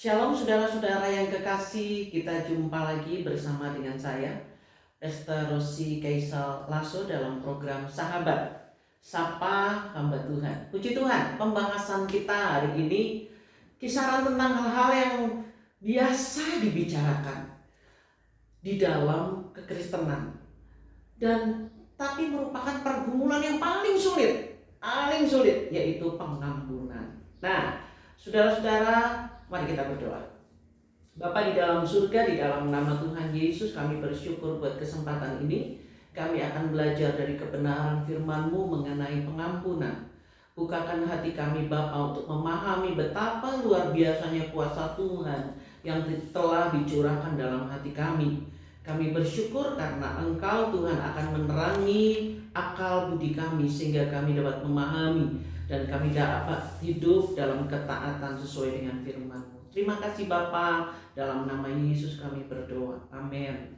Shalom saudara-saudara yang kekasih, kita jumpa lagi bersama dengan saya, Esther Rosi Kaisal Lasso dalam program Sahabat, Sapa Hamba Tuhan. Puji Tuhan, pembahasan kita hari ini kisaran tentang hal-hal yang biasa dibicarakan di dalam kekristenan. Dan tapi merupakan pergumulan yang paling sulit, yaitu pengampunan. Nah, saudara-saudara, mari kita berdoa. Bapa di dalam surga, di dalam nama Tuhan Yesus, kami bersyukur buat kesempatan ini. Kami akan belajar dari kebenaran firman-Mu mengenai pengampunan. Bukakan hati kami Bapa untuk memahami betapa luar biasanya kuasa Tuhan yang telah dicurahkan dalam hati kami. Kami bersyukur karena Engkau Tuhan akan menerangi akal budi kami sehingga kami dapat memahami dan kami dapat hidup dalam ketaatan sesuai dengan firman-Mu. Terima kasih Bapa, dalam nama Yesus kami berdoa. Amin.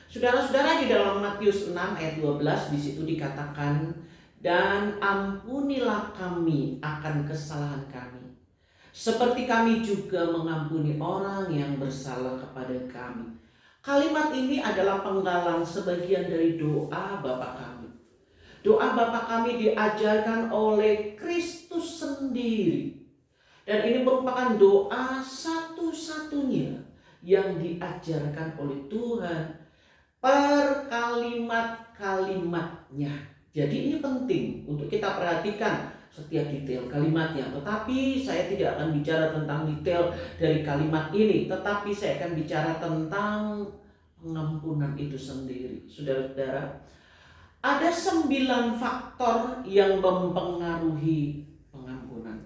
Saudara-saudara, di dalam Matius 6 ayat 12 di situ dikatakan, dan ampunilah kami akan kesalahan kami, seperti kami juga mengampuni orang yang bersalah kepada kami. Kalimat ini adalah penggalan sebagian dari doa Bapa kami. Doa Bapa kami diajarkan oleh Kristus sendiri. Dan ini merupakan doa satu-satunya yang diajarkan oleh Tuhan per kalimat-kalimatnya. Jadi ini penting untuk kita perhatikan setiap detail kalimatnya. Tetapi saya tidak akan bicara tentang detail dari kalimat ini, tetapi saya akan bicara tentang pengampunan itu sendiri. Saudara-saudara, ada 9 faktor yang mempengaruhi pengampunan.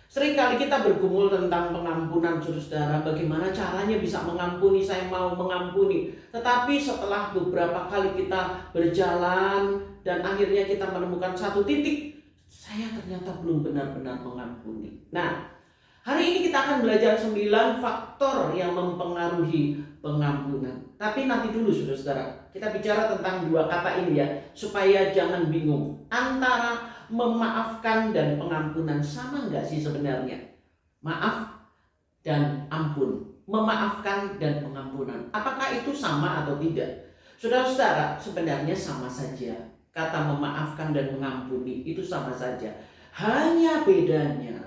Seringkali kita bergumul tentang pengampunan, saudara. Bagaimana caranya bisa mengampuni, saya mau mengampuni. Tetapi setelah beberapa kali kita berjalan dan akhirnya kita menemukan satu titik, saya ternyata belum benar-benar mengampuni. Nah, hari ini kita akan belajar 9 faktor yang mempengaruhi pengampunan. Tapi nanti dulu saudara-saudara, kita bicara tentang 2 kata ini ya, supaya jangan bingung. Antara memaafkan dan pengampunan sama nggak sih sebenarnya? Maaf dan ampun, memaafkan dan pengampunan, apakah itu sama atau tidak? Saudara-saudara, sebenarnya sama saja. Kata memaafkan dan mengampuni itu sama saja. Hanya bedanya,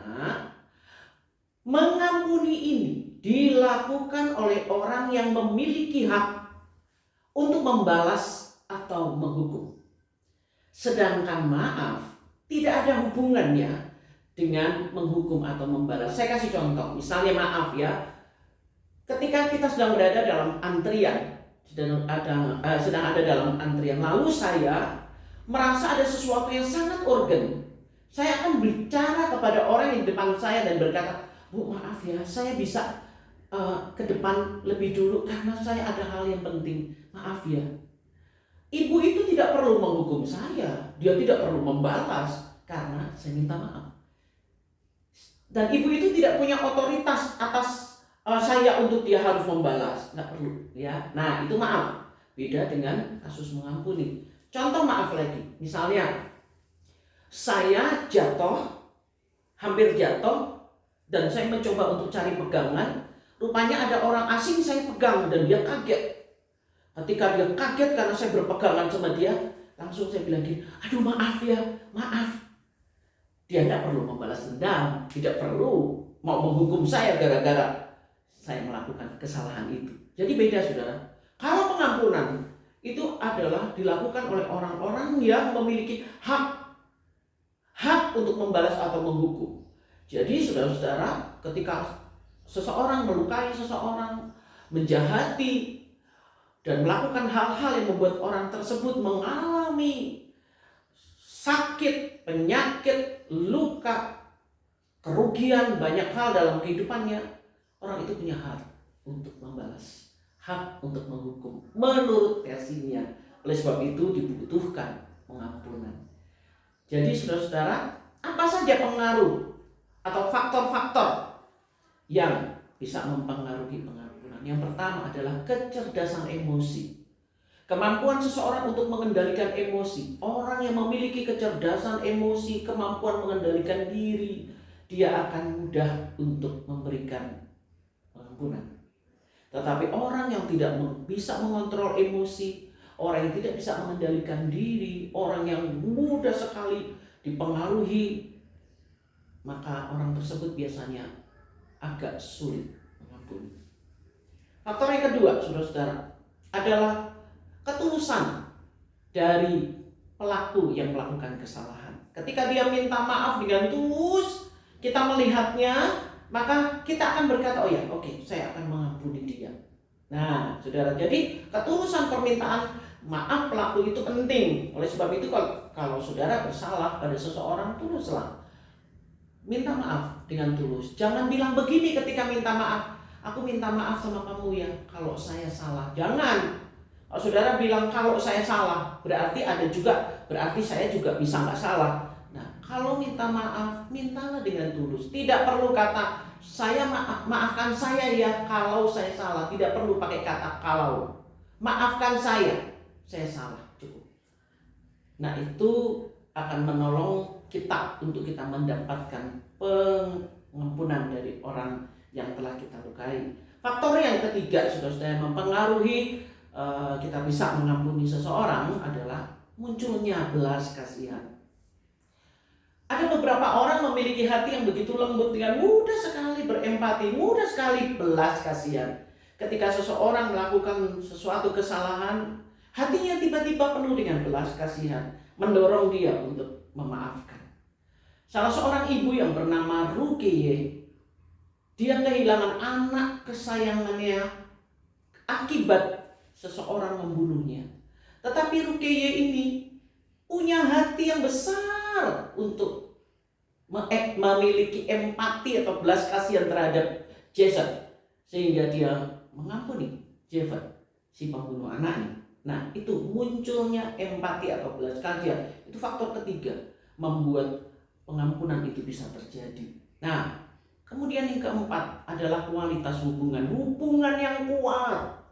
mengampuni ini dilakukan oleh orang yang memiliki hak untuk membalas atau menghukum. Sedangkan maaf tidak ada hubungannya dengan menghukum atau membalas. Saya kasih contoh, misalnya maaf ya, ketika kita sedang berada dalam antrian, sedang ada dalam antrian, lalu saya merasa ada sesuatu yang sangat urgen, saya akan bicara kepada orang yang di depan saya dan berkata, Bu, maaf ya, saya bisa ke depan lebih dulu karena saya ada hal yang penting, maaf ya. Ibu itu tidak perlu menghukum saya, dia tidak perlu membalas karena saya minta maaf. Dan ibu itu tidak punya otoritas atas saya untuk dia harus membalas, nggak perlu ya. Nah, itu maaf, beda dengan kasus mengampuni. Contoh maaf lagi, misalnya saya jatuh, hampir jatuh, dan saya mencoba untuk cari pegangan. Rupanya ada orang asing saya pegang dan dia kaget. Ketika dia kaget karena saya berpegangan sama dia, langsung saya bilang gini, aduh maaf ya, maaf. Dia tidak perlu membalas dendam, tidak perlu mau menghukum saya gara-gara saya melakukan kesalahan itu. Jadi beda saudara. Kalau pengampunan itu adalah dilakukan oleh orang-orang yang memiliki hak untuk membalas atau menghukum. Jadi saudara-saudara, ketika seseorang melukai seseorang, menjahati, dan melakukan hal-hal yang membuat orang tersebut mengalami sakit, penyakit, luka, kerugian, banyak hal dalam kehidupannya, orang itu punya hak untuk membalas, hak untuk menghukum menurut versinya. Oleh sebab itu dibutuhkan pengampunan. Jadi saudara-saudara, apa saja pengaruh atau faktor-faktor yang bisa mempengaruhi pengampunan? Yang pertama adalah kecerdasan emosi. Kemampuan seseorang untuk mengendalikan emosi. Orang yang memiliki kecerdasan emosi, kemampuan mengendalikan diri, dia akan mudah untuk memberikan pengampunan. Tetapi orang yang tidak bisa mengontrol emosi, orang yang tidak bisa mengendalikan diri, orang yang mudah sekali dipengaruhi, maka orang tersebut biasanya agak sulit mengampuni. Faktor yang kedua, saudara-saudara, adalah ketulusan dari pelaku yang melakukan kesalahan. Ketika dia minta maaf dengan tulus, kita melihatnya, maka kita akan berkata, oh ya, oke, saya akan mengampuni dia. Nah, saudara, jadi ketulusan permintaan maaf pelaku itu penting. Oleh sebab itu, kalau saudara bersalah pada seseorang, tuluslah. Minta maaf dengan tulus. Jangan bilang begini ketika minta maaf, aku minta maaf sama kamu ya kalau saya salah. Jangan. Kalau saudara bilang kalau saya salah, berarti saya juga bisa nggak salah. Nah, kalau minta maaf, mintalah dengan tulus. Tidak perlu kata saya maafkan saya ya kalau saya salah. Tidak perlu pakai kata kalau. Maafkan saya salah, cukup. Nah, itu akan menolong kita untuk kita mendapatkan pengampunan dari orang yang telah kita lukai. Faktor yang ketiga, saudara-saudara, yang mempengaruhi kita bisa mengampuni seseorang adalah munculnya belas kasihan. Ada beberapa orang memiliki hati yang begitu lembut, dengan mudah sekali berempati, mudah sekali belas kasihan. Ketika seseorang melakukan sesuatu kesalahan, hatinya tiba-tiba penuh dengan belas kasihan, mendorong dia untuk memaafkan. Salah seorang ibu yang bernama Rukiye, dia kehilangan anak kesayangannya akibat seseorang membunuhnya. Tetapi Rukiye ini punya hati yang besar untuk memiliki empati atau belas kasihan terhadap Jason, sehingga dia mengampuni Jason, si pembunuh anaknya. Nah, itu munculnya empati atau belas kasihan. Itu faktor ketiga membuat pengampunan itu bisa terjadi. Nah, kemudian yang keempat adalah kualitas hubungan. Hubungan yang kuat,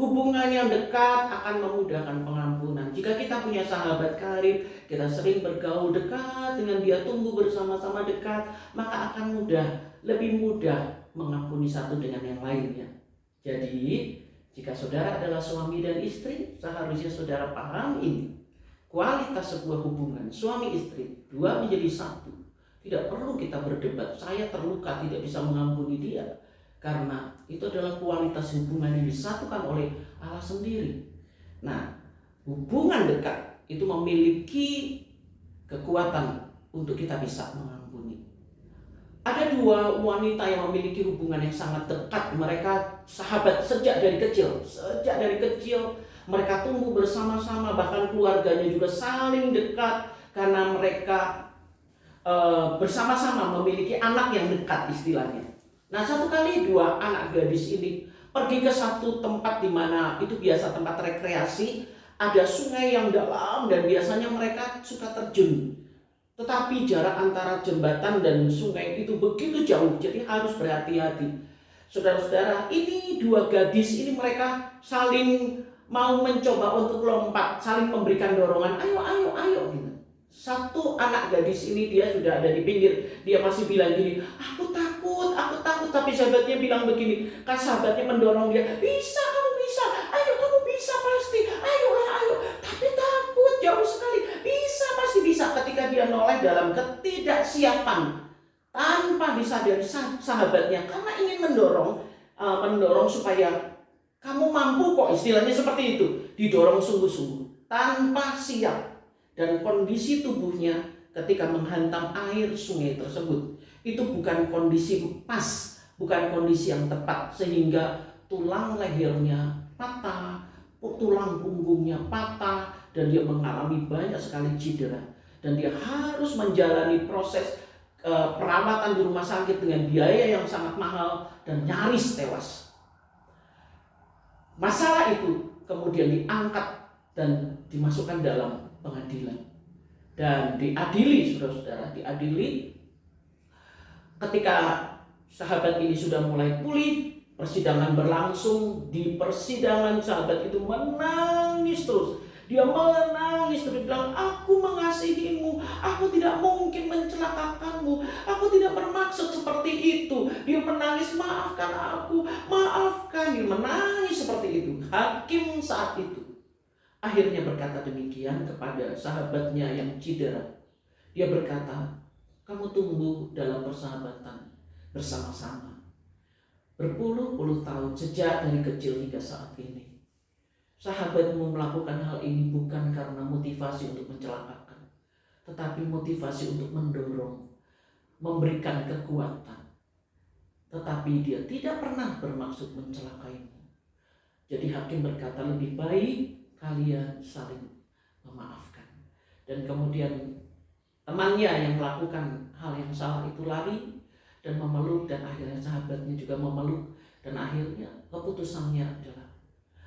hubungan yang dekat akan memudahkan pengampunan. Jika kita punya sahabat karib, kita sering bergaul dekat dengan dia, tumbuh bersama-sama dekat, maka akan lebih mudah mengampuni satu dengan yang lainnya. Jadi, jika saudara adalah suami dan istri, seharusnya saudara paham ini. Kualitas sebuah hubungan suami istri, dua menjadi satu. Tidak perlu kita berdebat, saya terluka tidak bisa mengampuni dia, karena itu adalah kualitas hubungan yang disatukan oleh Allah sendiri. Nah, hubungan dekat itu memiliki kekuatan untuk kita bisa mengampuni. Ada dua wanita yang memiliki hubungan yang sangat dekat. Mereka sahabat sejak dari kecil. Mereka tumbuh bersama-sama, bahkan keluarganya juga saling dekat karena mereka bersama-sama memiliki anak yang dekat istilahnya. Nah, satu kali dua anak gadis ini pergi ke satu tempat di mana itu biasa tempat rekreasi, ada sungai yang dalam dan biasanya mereka suka terjun. Tetapi jarak antara jembatan dan sungai itu begitu jauh, jadi harus berhati-hati. Saudara-saudara, ini dua gadis ini mereka saling mau mencoba untuk lompat, saling memberikan dorongan, ayo gitu. Satu anak gadis ini dia sudah ada di pinggir, dia masih bilang gini, aku takut, tapi sahabatnya bilang begini, kan sahabatnya mendorong dia, bisa, kamu bisa, ayo kamu bisa pasti, ayo, tapi takut jauh sekali, bisa, pasti bisa. Ketika dia noleh dalam ketidaksiapan, tanpa disadari sahabatnya, karena ingin mendorong supaya kamu mampu kok, istilahnya seperti itu, didorong sungguh-sungguh, tanpa siap. Dan kondisi tubuhnya ketika menghantam air sungai tersebut, itu bukan kondisi pas, bukan kondisi yang tepat, sehingga tulang lehernya patah, tulang punggungnya patah, dan dia mengalami banyak sekali cedera. Dan dia harus menjalani proses perawatan di rumah sakit dengan biaya yang sangat mahal dan nyaris tewas. Masalah itu kemudian diangkat dan dimasukkan dalam pengadilan dan diadili, saudara-saudara, diadili. Ketika sahabat ini sudah mulai pulih, persidangan berlangsung. Di persidangan sahabat itu menangis terus. Dia menangis terus, bilang, aku mengasihimu, aku tidak mungkin mencelakakanmu, aku tidak bermaksud seperti itu. Dia menangis, maafkan aku, maafkan. Dia menangis seperti itu. Hakim saat itu akhirnya berkata demikian kepada sahabatnya yang cedera. Dia berkata, kamu tumbuh dalam persahabatan bersama-sama berpuluh-puluh tahun, sejak dari kecil hingga saat ini. Sahabatmu melakukan hal ini bukan karena motivasi untuk mencelakakan, tetapi motivasi untuk mendorong, memberikan kekuatan. Tetapi dia tidak pernah bermaksud mencelakaimu. Jadi hakim berkata, lebih baik kalian saling memaafkan. Dan kemudian temannya yang melakukan hal yang salah itu lari dan memeluk, dan akhirnya sahabatnya juga memeluk, dan akhirnya keputusannya adalah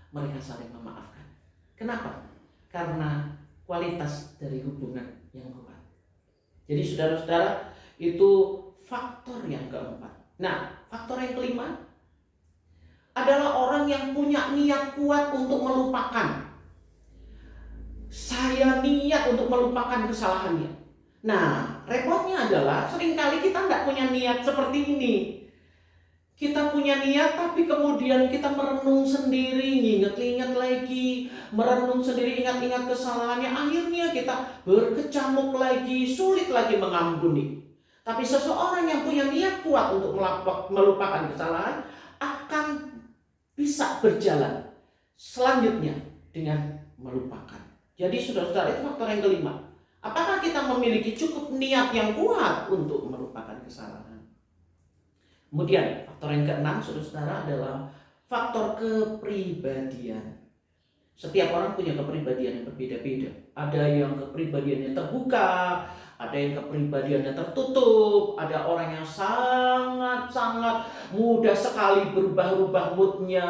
mereka saling memaafkan. Kenapa? Karena kualitas dari hubungan yang kuat. Jadi saudara-saudara, itu faktor yang keempat. Nah, faktor yang kelima adalah orang yang punya niat kuat untuk melupakan. Saya niat untuk melupakan kesalahannya. Nah, repotnya adalah seringkali kita tidak punya niat seperti ini. Kita punya niat tapi kemudian kita merenung sendiri, ingat-ingat lagi, merenung sendiri, ingat-ingat kesalahannya. Akhirnya kita berkecamuk lagi, sulit lagi mengampuni. Tapi seseorang yang punya niat kuat untuk melupakan kesalahan akan bisa berjalan selanjutnya dengan melupakan. Jadi saudara-saudara, itu faktor yang kelima. Apakah kita memiliki cukup niat yang kuat untuk melupakan kesalahan? Kemudian faktor yang keenam, saudara-saudara, adalah faktor kepribadian. Setiap orang punya kepribadian yang berbeda-beda. Ada yang kepribadiannya terbuka, ada yang kepribadiannya tertutup, ada orang yang sangat-sangat mudah sekali berubah-ubah moodnya.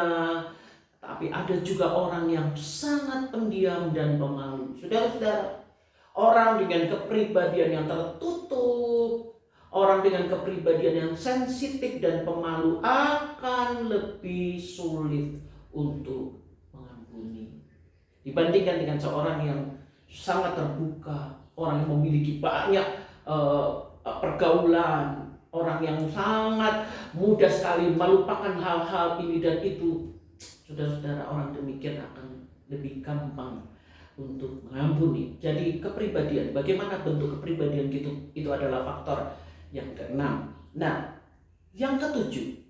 Tapi ada juga orang yang sangat pendiam dan pemalu. Saudara-saudara, orang dengan kepribadian yang tertutup, orang dengan kepribadian yang sensitif dan pemalu akan lebih sulit untuk mengampuni dibandingkan dengan seorang yang sangat terbuka, orang yang memiliki banyak pergaulan, orang yang sangat mudah sekali melupakan hal-hal ini dan itu. Saudara-saudara, orang demikian akan lebih gampang untuk mengampuni. Jadi kepribadian, bagaimana bentuk kepribadian gitu, itu adalah faktor yang keenam. Nah, yang ketujuh,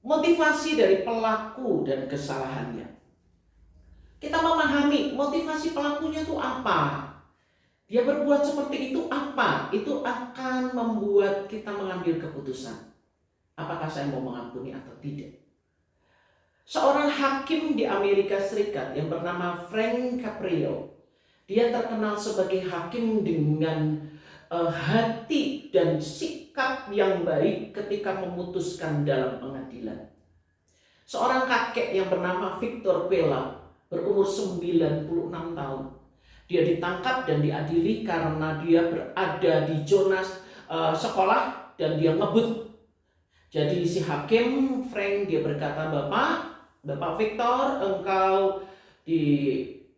motivasi dari pelaku dan kesalahannya. Kita memahami motivasi pelakunya itu apa. Dia berbuat seperti itu apa? Itu akan membuat kita mengambil keputusan. Apakah saya mau mengampuni atau tidak? Seorang hakim di Amerika Serikat yang bernama Frank Caprio, dia terkenal sebagai hakim dengan hati dan sikap yang baik ketika memutuskan dalam pengadilan. Seorang kakek yang bernama Victor Vela berumur 96 tahun. Dia ditangkap dan diadili karena dia berada di zona sekolah dan dia ngebut. Jadi si hakim Frank dia berkata, Bapak Victor, engkau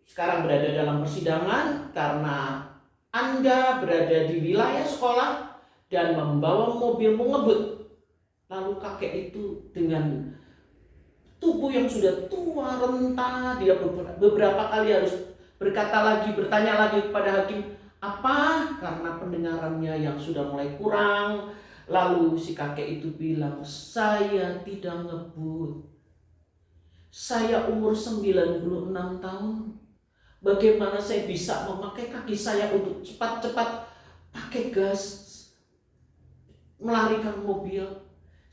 sekarang berada dalam persidangan karena Anda berada di wilayah sekolah dan membawa mobil mengebut. Lalu kakek itu dengan tubuh yang sudah tua, renta, dia beberapa kali harus bertanya lagi kepada hakim, apa? Karena pendengarannya yang sudah mulai kurang. Lalu si kakek itu bilang, saya tidak ngebut. Saya umur 96 tahun. Bagaimana saya bisa memakai kaki saya untuk cepat-cepat pakai gas melarikan mobil?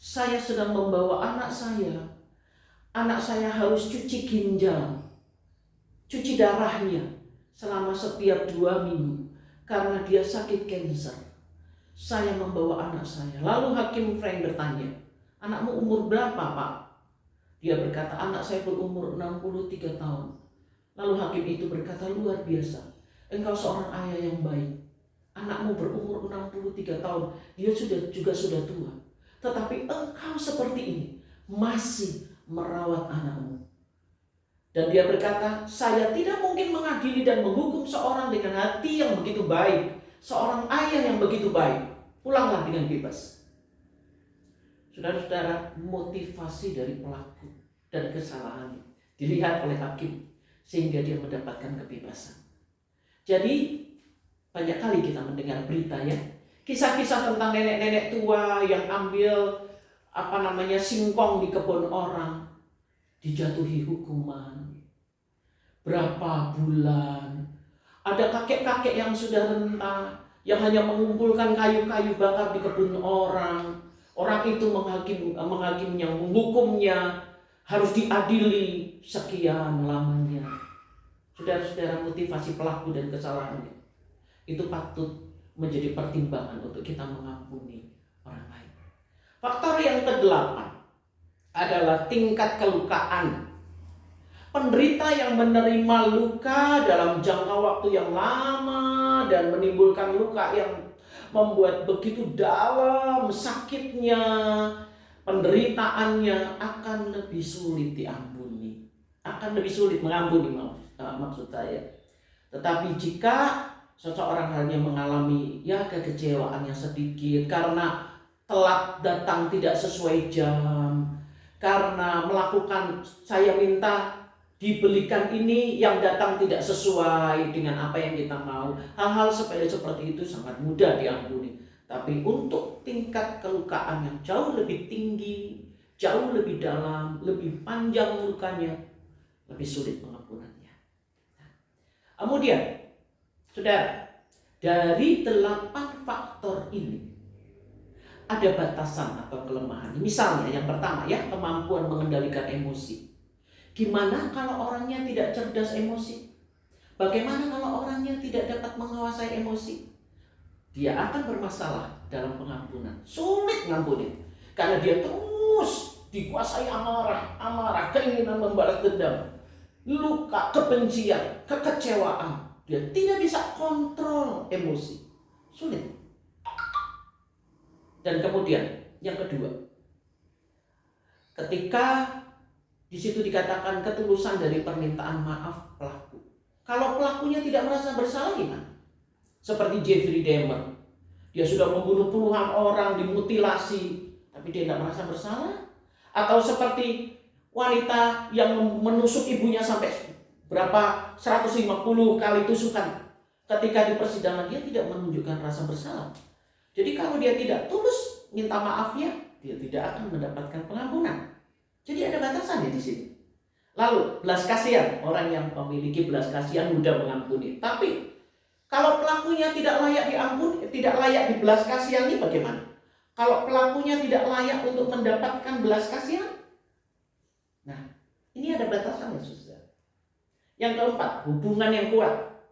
Saya sedang membawa anak saya. Anak saya harus cuci ginjal, cuci darahnya selama setiap 2 minggu karena dia sakit kanker. Saya membawa anak saya. Lalu hakim Frank bertanya, anakmu umur berapa, Pak? Dia berkata, anak saya berumur 63 tahun. Lalu hakim itu berkata, luar biasa. Engkau seorang ayah yang baik. Anakmu berumur 63 tahun. Dia juga sudah tua. Tetapi engkau seperti ini. Masih merawat anakmu. Dan dia berkata, saya tidak mungkin mengadili dan menghukum seorang dengan hati yang begitu baik. Seorang ayah yang begitu baik. Pulanglah dengan bebas. Saudara-saudara, motivasi dari pelaku dan kesalahannya dilihat oleh hakim sehingga dia mendapatkan kebebasan. Jadi banyak kali kita mendengar berita ya, kisah-kisah tentang nenek-nenek tua yang ambil singkong di kebun orang, dijatuhi hukuman berapa bulan. Ada kakek-kakek yang sudah renta yang hanya mengumpulkan kayu-kayu bakar di kebun orang. Orang itu menghakiminya, menghukumnya, harus diadili sekian lamanya. Saudara-saudara, motivasi pelaku dan kesalahannya itu patut menjadi pertimbangan untuk kita mengampuni orang lain. Faktor yang ke-8 adalah tingkat kelukaan. Penderita yang menerima luka dalam jangka waktu yang lama dan menimbulkan luka yang membuat begitu dalam sakitnya, penderitaannya akan lebih sulit diampuni, akan lebih sulit mengampuni maksud saya. Tetapi jika seseorang hanya mengalami kekecewaan yang sedikit karena telat datang tidak sesuai jam, karena melakukan saya minta dibelikan ini yang datang tidak sesuai dengan apa yang kita mau, hal-hal sepele seperti itu sangat mudah diampuni. Tapi untuk tingkat kelukaan yang jauh lebih tinggi, jauh lebih dalam, lebih panjang lukanya, lebih sulit pengampunannya. Kemudian, saudara, dari 8 faktor ini ada batasan atau kelemahan. Misalnya yang pertama kemampuan mengendalikan emosi. Gimana kalau orangnya tidak cerdas emosi? Bagaimana kalau orangnya tidak dapat menguasai emosi? Dia akan bermasalah dalam pengampunan. Sulit ngampuni karena dia terus dikuasai amarah, keinginan membalas dendam, luka, kebencian, kekecewaan. Dia tidak bisa kontrol emosi. Sulit. Dan kemudian yang kedua, ketika di situ dikatakan ketulusan dari permintaan maaf pelaku. Kalau pelakunya tidak merasa bersalah gimana? Seperti Jeffrey Dahmer, dia sudah membunuh puluhan orang, dimutilasi, tapi dia tidak merasa bersalah. Atau seperti wanita yang menusuk ibunya sampai 150 kali tusukan. Ketika di persidangan dia tidak menunjukkan rasa bersalah. Jadi kalau dia tidak tulus minta maafnya, dia tidak akan mendapatkan pengampunan. Jadi ada batasannya di sini. Lalu belas kasihan, orang yang memiliki belas kasihan mudah mengampuni. Tapi kalau pelakunya tidak layak diampuni, tidak layak dibelas kasihani, bagaimana? Kalau pelakunya tidak layak untuk mendapatkan belas kasihan, nah ini ada batasannya, saudara. Yang keempat, hubungan yang kuat.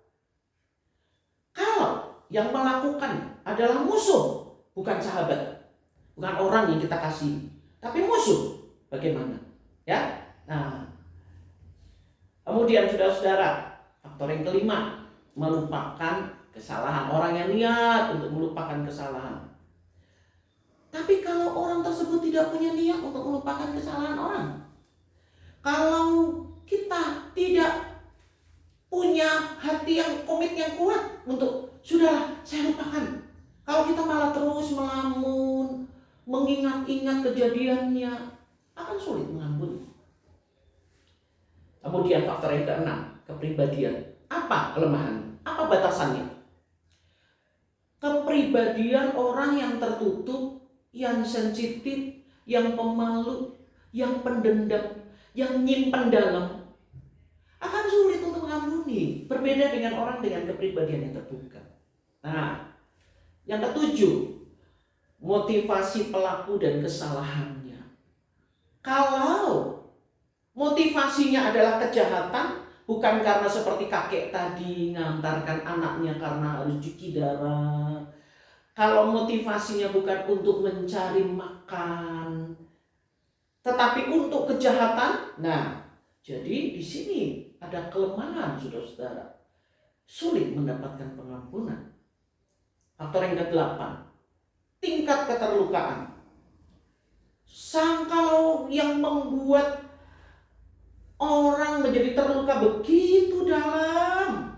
Kalau yang melakukan adalah musuh, bukan sahabat, bukan orang yang kita kasih, tapi musuh. Bagaimana? Ya. Nah, kemudian saudara-saudara, faktor yang kelima, melupakan kesalahan. Orang yang niat untuk melupakan kesalahan. Tapi kalau orang tersebut tidak punya niat untuk melupakan kesalahan orang, kalau kita tidak punya hati yang komit yang kuat untuk sudahlah saya lupakan. Kalau kita malah terus melamun, mengingat-ingat kejadiannya, akan sulit mengampuni. Kemudian faktor yang keenam, kepribadian. Apa kelemahan? Apa batasannya? Kepribadian orang yang tertutup, yang sensitif, yang pemalu, yang pendendam, yang nyimpen dalam, akan sulit untuk mengampuni. Berbeda dengan orang dengan kepribadian yang terbuka. Nah, yang ketujuh, motivasi pelaku dan kesalahannya. Kalau motivasinya adalah kejahatan, bukan karena seperti kakek tadi ngantarkan anaknya karena harus cuci darah. Kalau motivasinya bukan untuk mencari makan, tetapi untuk kejahatan, nah jadi di sini ada kelemahan, saudara-saudara. Sulit mendapatkan pengampunan. Faktor yang ke-8, tingkat keterlukaan. Kalau yang membuat orang menjadi terluka begitu dalam,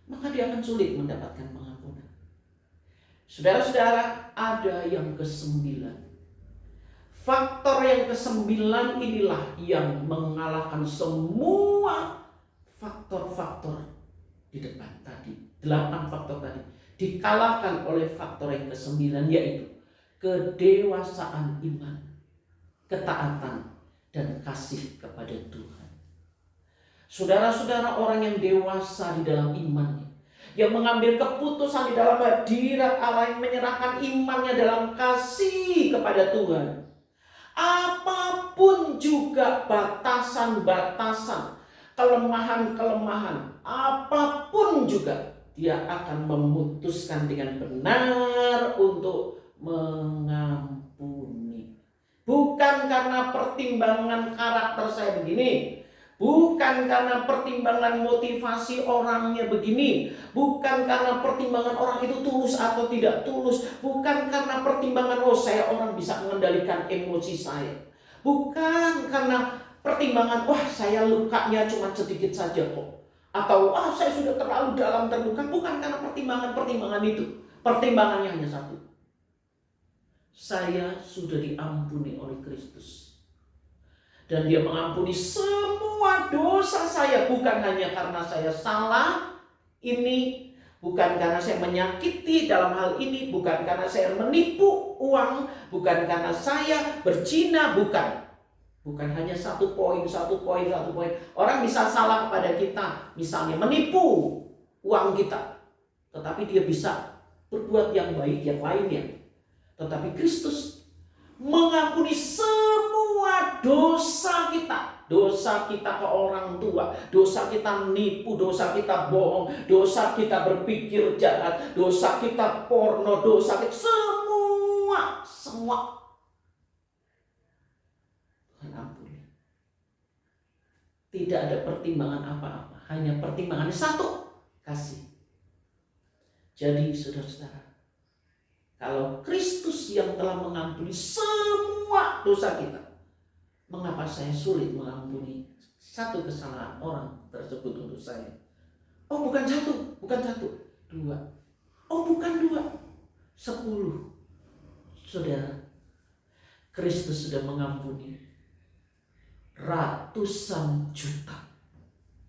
maka dia akan sulit mendapatkan pengampunan. Saudara-saudara, ada yang kesembilan. Faktor yang kesembilan inilah yang mengalahkan semua faktor-faktor di depan tadi. 8 faktor tadi dikalahkan oleh faktor yang kesembilan, yaitu kedewasaan iman, ketaatan, dan kasih kepada Tuhan. Saudara-saudara, orang yang dewasa di dalam imannya, yang mengambil keputusan di dalam hadirat Allah, yang menyerahkan imannya dalam kasih kepada Tuhan, apapun juga batasan-batasan, kelemahan-kelemahan, apapun juga, dia akan memutuskan dengan benar untuk mengampuni. Bukan karena pertimbangan karakter saya begini, bukan karena pertimbangan motivasi orangnya begini, bukan karena pertimbangan orang itu tulus atau tidak tulus, bukan karena pertimbangan saya orang bisa mengendalikan emosi saya, bukan karena pertimbangan saya lukanya cuma sedikit saja kok, atau saya sudah terlalu dalam terluka. Bukan karena pertimbangan-pertimbangan itu. Pertimbangannya hanya satu: saya sudah diampuni oleh Kristus. Dan dia mengampuni semua dosa saya, bukan hanya karena saya salah ini, bukan karena saya menyakiti dalam hal ini, bukan karena saya menipu uang, bukan karena saya berzina, bukan hanya satu poin. Orang bisa salah kepada kita, misalnya menipu uang kita, tetapi dia bisa berbuat yang baik yang lainnya. Tetapi Kristus mengampuni semua dosa kita. Dosa kita ke orang tua, dosa kita menipu, dosa kita bohong, dosa kita berpikir jahat, dosa kita porno, dosa kita semua Tuhan ampuni. Tidak ada pertimbangan apa-apa, hanya pertimbangan satu: kasih. Jadi saudara-saudara, kalau Kristus yang telah mengampuni semua dosa kita, mengapa saya sulit mengampuni satu kesalahan orang tersebut untuk saya? Bukan satu, 2. Bukan 2, 10. Saudara, Kristus sudah mengampuni ratusan juta,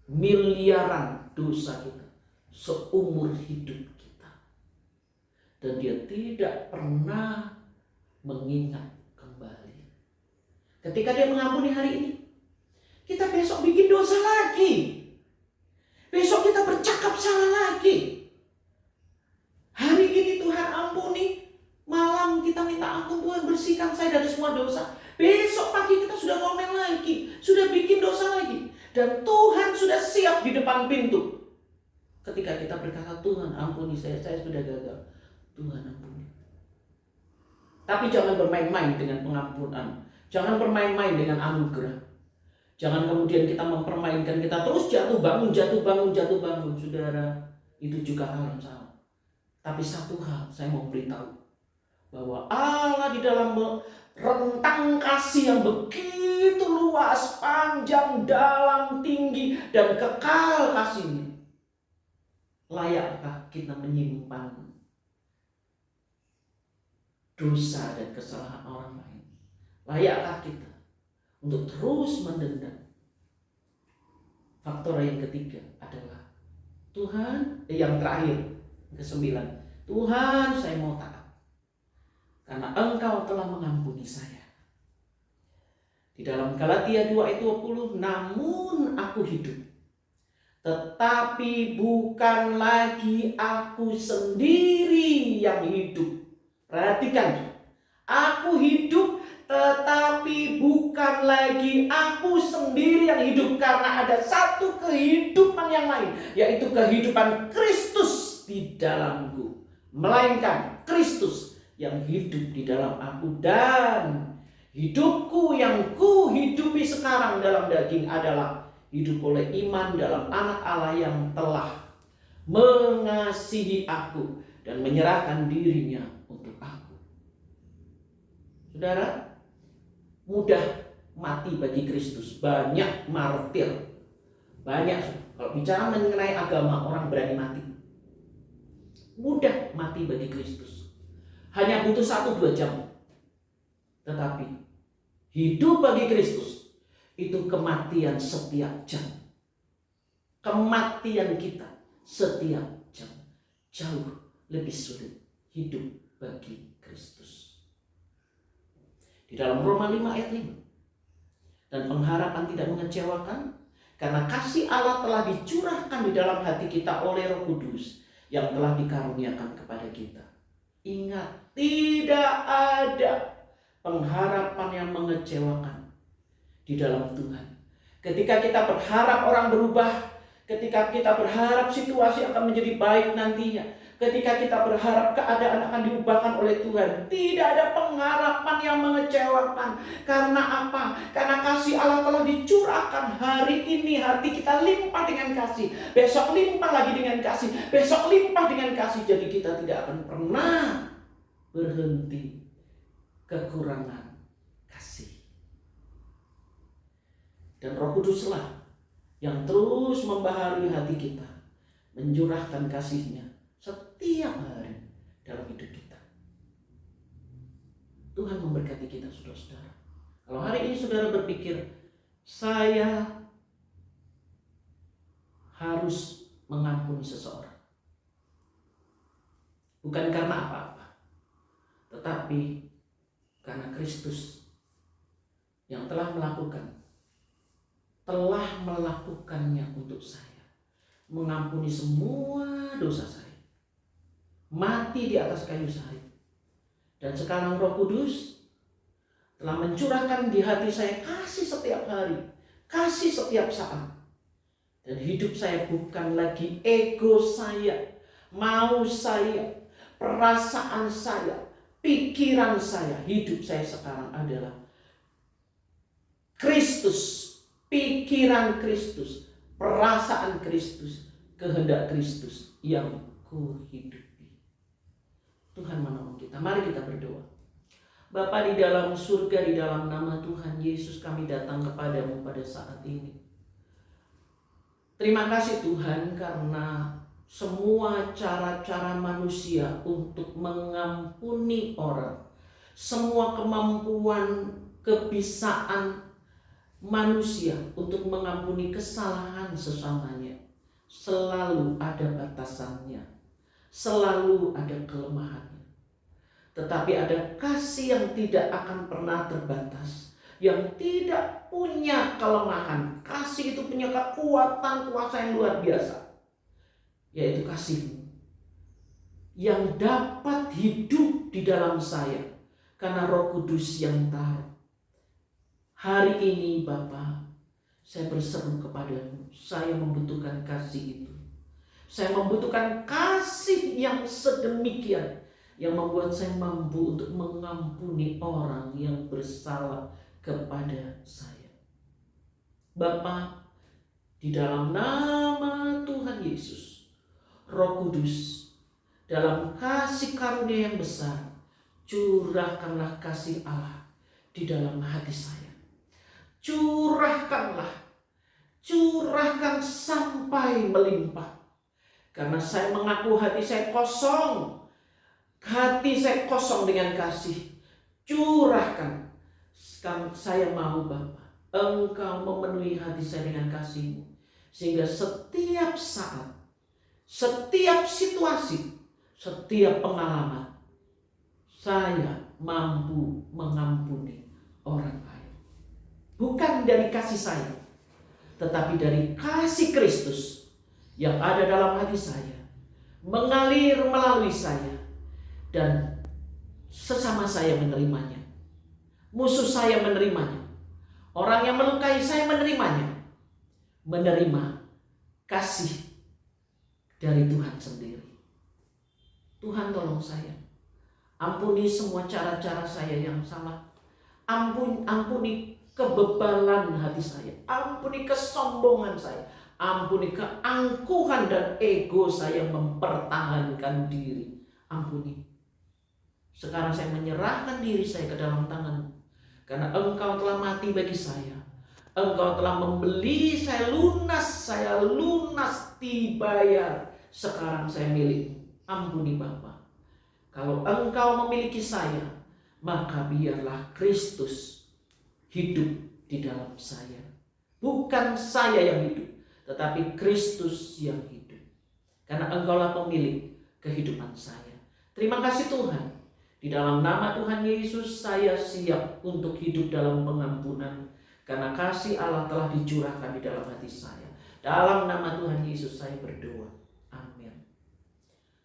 miliaran dosa kita seumur hidup kita. Dan dia tidak pernah mengingat kembali. Ketika dia mengampuni hari ini, kita besok bikin dosa lagi. Besok kita bercakap salah lagi. Hari ini Tuhan ampuni, malam kita minta ampun, Tuhan bersihkan saya dari semua dosa. Besok pagi kita sudah ngomel lagi, sudah bikin dosa lagi. Dan Tuhan sudah siap di depan pintu. Ketika kita berkata, Tuhan ampuni saya sudah gagal. Tuhan ampuni. Tapi jangan bermain-main dengan pengampunan. Jangan bermain-main dengan anugerah. Jangan kemudian kita mempermainkan, kita terus jatuh bangun. Saudara, itu juga hal yang salah. Tapi satu hal saya mau beritahu, bahwa Allah di dalam rentang kasih yang begitu luas, panjang, dalam, tinggi, dan kekal kasihnya, layakkah kita menyimpan dosa dan kesalahan orang lain? Layakkah kita untuk terus mendendam? Faktor yang ketiga adalah Tuhan, yang terakhir, ke-9, Tuhan, saya mau taat karena Engkau telah mengampuni saya. Di dalam Galatia 2 ayat 20, namun aku hidup, tetapi bukan lagi aku sendiri yang hidup. Perhatikan, aku hidup tetapi bukan lagi aku sendiri yang hidup, karena ada satu kehidupan yang lain, yaitu kehidupan Kristus di dalamku, melainkan Kristus yang hidup di dalam aku. Dan hidupku yang ku hidupi sekarang dalam daging adalah hidup oleh iman dalam Anak Allah yang telah mengasihi aku dan menyerahkan dirinya untuk aku. Saudara, mudah mati bagi Kristus. Banyak martir. Banyak. Kalau bicara mengenai agama, orang berani mati. Mudah mati bagi Kristus. hanya butuh 1-2 jam. Tetapi hidup bagi Kristus itu kematian setiap jam. Kematian kita setiap jam jauh lebih sulit hidup bagi Kristus. Di dalam Roma 5 ayat 5. Dan pengharapan tidak mengecewakan, karena kasih Allah telah dicurahkan di dalam hati kita oleh Roh Kudus yang telah dikaruniakan kepada kita. Ingat, tidak ada pengharapan yang mengecewakan di dalam Tuhan. Ketika kita berharap orang berubah, ketika kita berharap situasi akan menjadi baik nantinya, ketika kita berharap keadaan akan diubahkan oleh Tuhan, tidak ada pengharapan yang mengecewakan. Karena apa? Karena kasih Allah telah dicurahkan. Hari ini hati kita limpah dengan kasih, besok limpah lagi dengan kasih, besok limpah dengan kasih. Jadi kita tidak akan pernah berhenti kekurangan kasih. Dan Roh Kuduslah yang terus membaharui hati kita, mencurahkan kasih-Nya setiap hari dalam hidup kita. Tuhan memberkati kita, saudara-saudara. Kalau hari ini saudara berpikir, saya harus mengampuni seseorang, bukan karena apa-apa, tetapi karena Kristus yang telah melakukannya untuk saya, mengampuni semua dosa saya, mati di atas kayu salib. Dan sekarang Roh Kudus telah mencurahkan di hati saya kasih setiap hari, kasih setiap saat. Dan hidup saya bukan lagi ego saya, mau saya, perasaan saya, pikiran saya. Hidup saya sekarang adalah Kristus, pikiran Kristus, perasaan Kristus, kehendak Kristus yang kuhidupi. Tuhan menolong kita. Mari kita berdoa. Bapa di dalam surga, di dalam nama Tuhan Yesus kami datang kepadamu pada saat ini. Terima kasih Tuhan, karena semua cara-cara manusia untuk mengampuni orang, semua kemampuan, kebisaan manusia untuk mengampuni kesalahan sesamanya selalu ada batasannya, selalu ada kelemahannya. Tetapi ada kasih yang tidak akan pernah terbatas, yang tidak punya kelemahan. Kasih itu punya kekuatan, kuasa yang luar biasa, yaitu kasih-Mu yang dapat hidup di dalam saya karena Roh Kudus yang taruh. Hari ini Bapa, saya berseru kepadamu, saya membutuhkan kasih itu. Saya membutuhkan kasih yang sedemikian, yang membuat saya mampu untuk mengampuni orang yang bersalah kepada saya. Bapa, di dalam nama Tuhan Yesus, Roh Kudus, dalam kasih karunia yang besar, curahkanlah kasih Allah di dalam hati saya. Curahkan sampai melimpah. Karena saya mengaku hati saya kosong. Hati saya kosong dengan kasih. Curahkan. Sekarang saya mau Bapa, Engkau memenuhi hati saya dengan kasih-Mu. Sehingga setiap saat, setiap situasi, setiap pengalaman, saya mampu mengampuni orang lain. Bukan dari kasih saya, tetapi dari kasih Kristus yang ada dalam hati saya, mengalir melalui saya, dan sesama saya menerimanya. Musuh saya menerimanya. Orang yang melukai saya menerimanya. Menerima kasih dari Tuhan sendiri. Tuhan tolong saya. Ampuni semua cara-cara saya yang salah. Ampuni kebebalan hati saya, ampuni kesombongan saya, ampuni keangkuhan dan ego saya mempertahankan diri. Ampuni. Sekarang saya menyerahkan diri saya ke dalam tangan-Mu, karena Engkau telah mati bagi saya. Engkau telah membeli saya lunas dibayar. Sekarang saya milik. Ampuni Bapa. Kalau engkau memiliki saya, maka biarlah Kristus hidup di dalam saya. Bukan saya yang hidup, tetapi Kristus yang hidup. Karena engkaulah pemilik kehidupan saya. Terima kasih Tuhan. Di dalam nama Tuhan Yesus saya siap untuk hidup dalam pengampunan. Karena kasih Allah telah dicurahkan di dalam hati saya. Dalam nama Tuhan Yesus saya berdoa. Amin.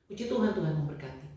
Puji Tuhan, Tuhan memberkati.